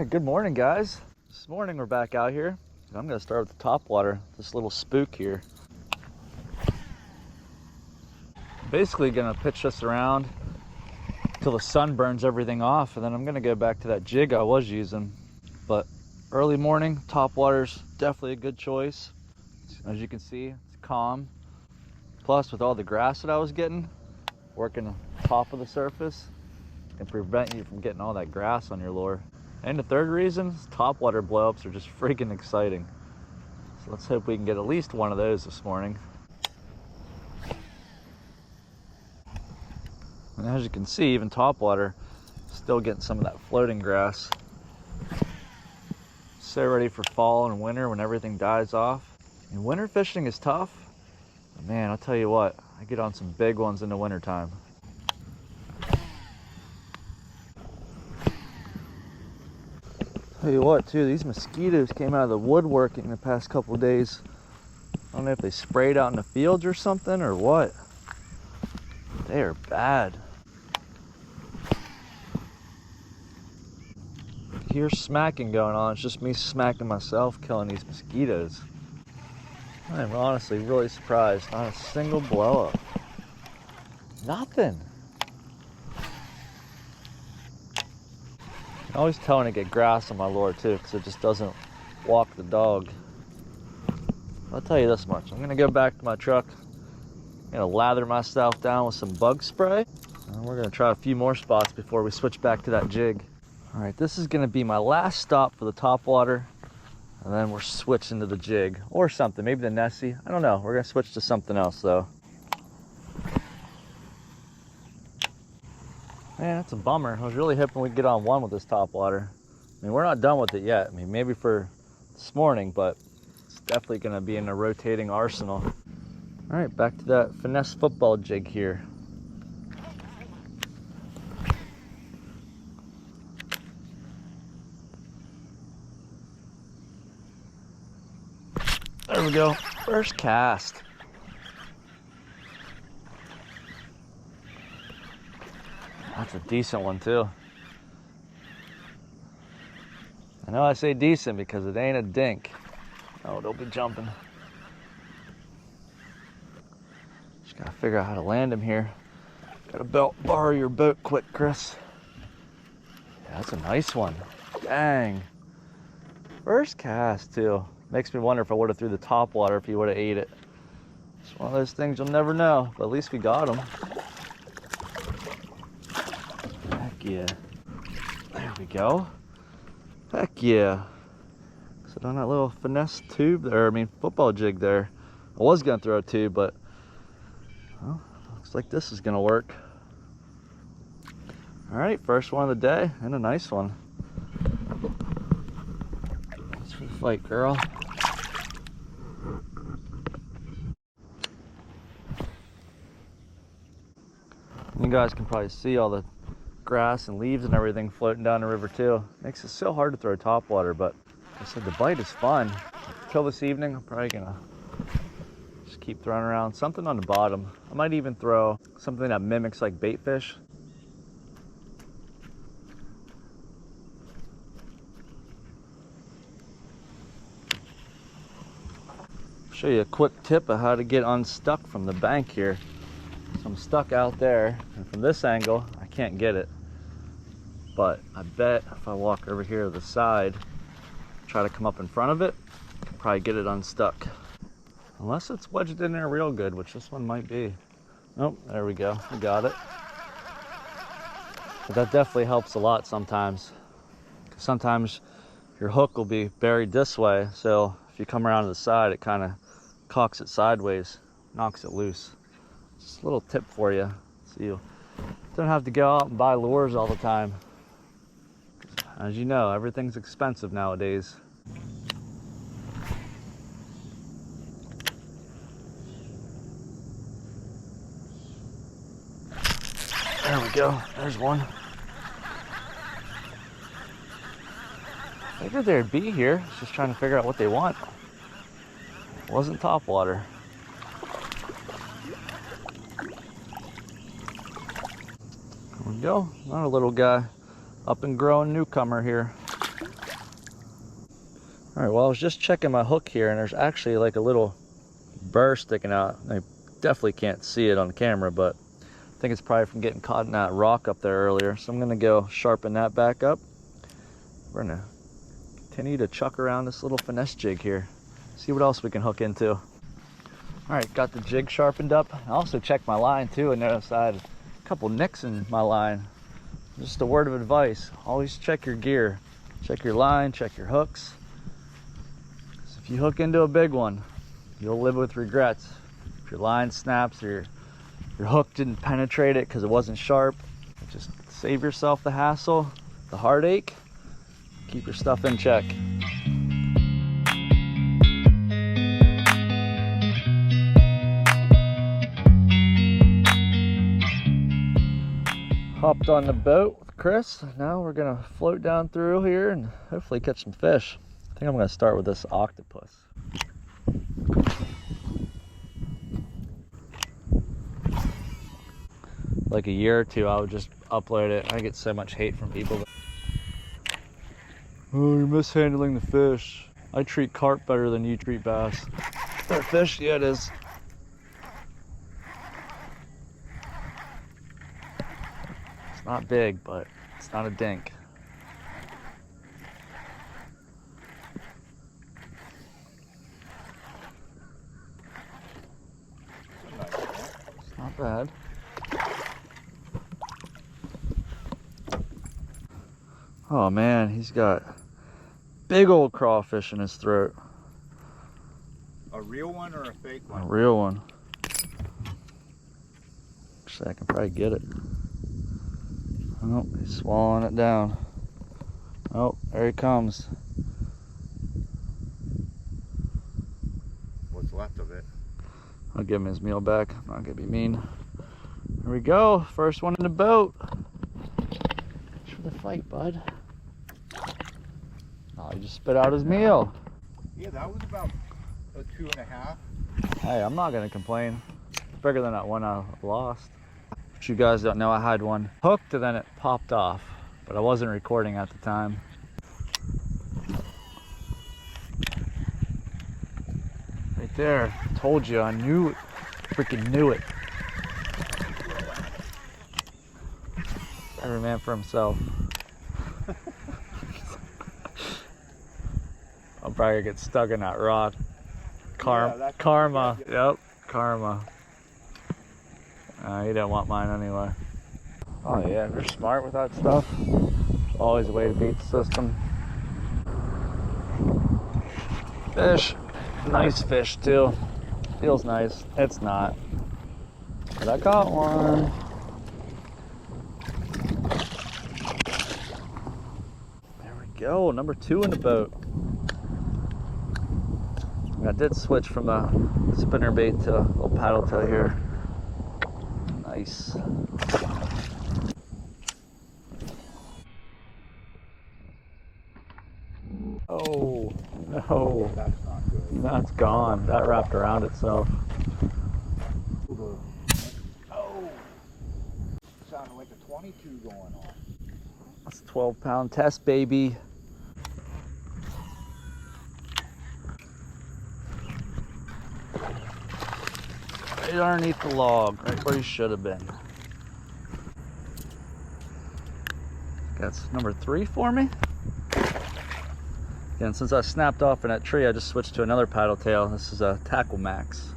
Good morning, guys. This morning we're back out here. I'm gonna start with the topwater, this little spook here. Basically gonna pitch this around till the sun burns everything off, and then I'm gonna go back to that jig I was using. But early morning, topwater's definitely a good choice. As you can see, it's calm. Plus, with all the grass that I was getting, working the top of the surface can prevent you from getting all that grass on your lure. And the third reason, topwater blowups are just freaking exciting. So let's hope we can get at least one of those this morning. And as you can see, even topwater, still getting some of that floating grass. So ready for fall and winter when everything dies off. And winter fishing is tough, but man, I'll tell you what, I get on some big ones in the wintertime. Tell you what too, these mosquitoes came out of the woodworking the past couple of days. I don't know if they sprayed out in the fields or something or what. They are bad. Here's smacking going on. It's just me smacking myself, killing these mosquitoes. I'm honestly really surprised. Not a single blow up. Nothing. I always tell when I get grass on my lure too, because it just doesn't walk the dog. I'll tell you this much. I'm gonna go back to my truck. I'm gonna lather myself down with some bug spray. And we're gonna try a few more spots before we switch back to that jig. All right, this is gonna be my last stop for the topwater, and then we're switching to the jig or something, maybe the Nessie. I don't know. We're gonna switch to something else though. Man, that's a bummer. I was really hoping we'd get on one with this topwater. I mean, we're not done with it yet. I mean, maybe for this morning, but it's definitely gonna be in a rotating arsenal. All right, back to that finesse football jig here. There we go, first cast. That's a decent one too. I know I say decent because it ain't a dink. Oh, don't be jumping. Just gotta figure out how to land him here. Gotta borrow your boat quick, Chris. Yeah, that's a nice one. Dang. First cast too. Makes me wonder if I would have threw the topwater if he would have ate it. It's one of those things you'll never know, but at least we got him. Heck yeah. There we go. Heck yeah. Sit on that little finesse tube there, I mean football jig there. I was gonna throw a tube, but well, looks like this is gonna work. All right, first one of the day and a nice one. Thanks for the fight, girl. You guys can probably see all the grass and leaves and everything floating down the river too. Makes it so hard to throw topwater, but like I said, the bite is fun. Till this evening, I'm probably gonna just keep throwing around something on the bottom. I might even throw something that mimics like bait fish. Show you a quick tip of how to get unstuck from the bank here. So I'm stuck out there, and from this angle, I can't get it. But I bet if I walk over here to the side, try to come up in front of it, I can probably get it unstuck. Unless it's wedged in there real good, which this one might be. Oh, there we go, we got it. But that definitely helps a lot sometimes. Sometimes your hook will be buried this way, so if you come around to the side, it kind of cocks it sideways, knocks it loose. Just a little tip for you, so you don't have to go out and buy lures all the time. As you know, everything's expensive nowadays. There we go, there's one. I figured they'd be here, just trying to figure out what they want. It wasn't topwater. There we go, another little guy. Up and growing newcomer here. All right, well, I was just checking my hook here, and there's actually like a little burr sticking out. I definitely can't see it on camera, but I think it's probably from getting caught in that rock up there earlier. So I'm gonna go sharpen that back up. We're gonna continue to chuck around this little finesse jig here. See what else we can hook into. All right, got the jig sharpened up. I also checked my line too and noticed I had a couple nicks in my line. Just a word of advice, always check your gear. Check your line, check your hooks. So if you hook into a big one, you'll live with regrets. If your line snaps or your hook didn't penetrate it because it wasn't sharp, just save yourself the hassle, the heartache, keep your stuff in check. Hopped on the boat with Chris. Now we're gonna float down through here and hopefully catch some fish. I think I'm gonna start with this octopus. Like a year or two, I would just upload it. I get so much hate from people. Oh, you're mishandling the fish. I treat carp better than you treat bass. That fish? Yeah, it is. It's not big, but it's not a dink. It's not bad. Oh man, he's got big old crawfish in his throat. A real one or a fake one? A real one. Actually, I can probably get it. Oh, he's swallowing it down. Oh, there he comes. What's left of it? I'll give him his meal back. I'm not gonna be mean. Here we go. First one in the boat. Thanks for the fight, bud. Oh, he just spit out his meal. Yeah, that was about a 2.5. Hey, I'm not gonna complain. It's bigger than that one I lost. But you guys don't know, I had one hooked and then it popped off, but I wasn't recording at the time. Right there, told you, I knew it, freaking knew it. Every man for himself. I'll probably get stuck in that rock. Yeah, Karma. Yep, karma. You don't want mine anyway. Oh yeah, if you're smart with that stuff, there's always a way to beat the system. Fish. Nice fish too. Feels nice. It's not. But I caught one. There we go, number 2 in the boat. I did switch from a spinner bait to a little paddle tail here. Nice. Oh, no. That's not good. That's gone. That wrapped around itself. Oh! Sounded like a 22 going on. That's a 12-pound test, baby. Right underneath the log, right where he should have been. That's number 3 for me. And since I snapped off in that tree, I just switched to another paddle tail. This is a Tackle Max.